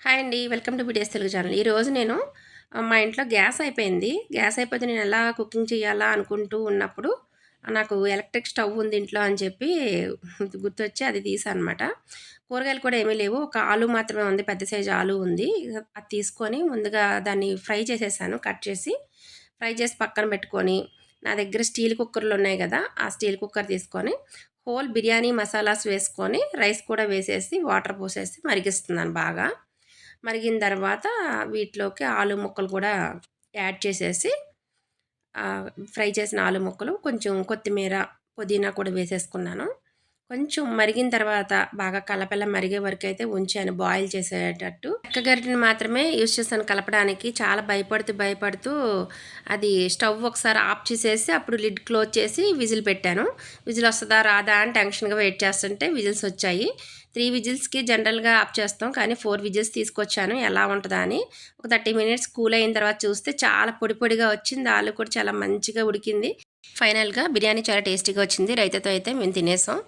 Hi అండి. Welcome to BTS Telugu channel. ఈరోజు నేను మా ఇంట్లో గ్యాస్ అయిపోయింది. గ్యాస్ అయిపోతే నేను ఎలా కుకింగ్ చేయాలా అనుకుంటూ ఉన్నప్పుడు నాకు ఎలక్ట్రిక్ స్టవ్ ఉంది ఇంట్లో అని చెప్పి గుర్తొచ్చి అది తీసానమాట. కూరగాయలు కూడా ఏమీ లేవు. ఒక ఆలు మాత్రమే ఉంది. పెద్ద సైజు ఆలు ఉంది. అది తీసుకొని ముందుగా దాన్ని ఫ్రై చేసేసాను కట్ చేసి. ఫ్రై చేసి పక్కన పెట్టుకొని, నా దగ్గర స్టీల్ కుక్కర్లు ఉన్నాయి కదా! ఆ స్టీల్ కుక్కర్ తీసుకొని హోల్ బిర్యానీ మసాలాస్ వేసుకొని, రైస్ కూడా వేసేసి, వాటర్ పోసేసి మరిగిస్తున్నాను బాగా. మరిగిన తర్వాత వీటిలోకి ఆలు ముక్కలు కూడా యాడ్ చేసేసి ఫ్రై చేసిన ఆలు ముక్కలు, కొంచెం కొత్తిమీర, పుదీనా కూడా వేసేసుకున్నాను. కొంచెం మరిగిన తర్వాత బాగా కలపల మరిగే వరకు అయితే ఉంచాను బాయిల్ చేసేటట్టు. చెక్క గరిటెని మాత్రమే యూజ్ చేశాను కలపడానికి. చాలా భయపడుతూ అది స్టవ్ ఒకసారి ఆఫ్ చేసేసి అప్పుడు లిడ్ క్లోజ్ చేసి విజిల్ పెట్టాను. విజిల్ వస్తుందా రాదా అని టెన్షన్గా వెయిట్ చేస్తుంటే విజిల్స్ వచ్చాయి. 3 విజిల్స్కి జనరల్గా ఆఫ్ చేస్తాం, కానీ 4 విజిల్స్ తీసుకొచ్చాను ఎలా ఉంటుందా అని. ఒక 30 మినిట్స్ కూల్ అయిన తర్వాత చూస్తే చాలా పొడి పొడిగా వచ్చింది. ఆలు కూడా చాలా మంచిగా ఉడికింది. ఫైనల్గా బిర్యానీ చాలా టేస్టీగా వచ్చింది. రైతాతో అయితే మేము తినేసాం.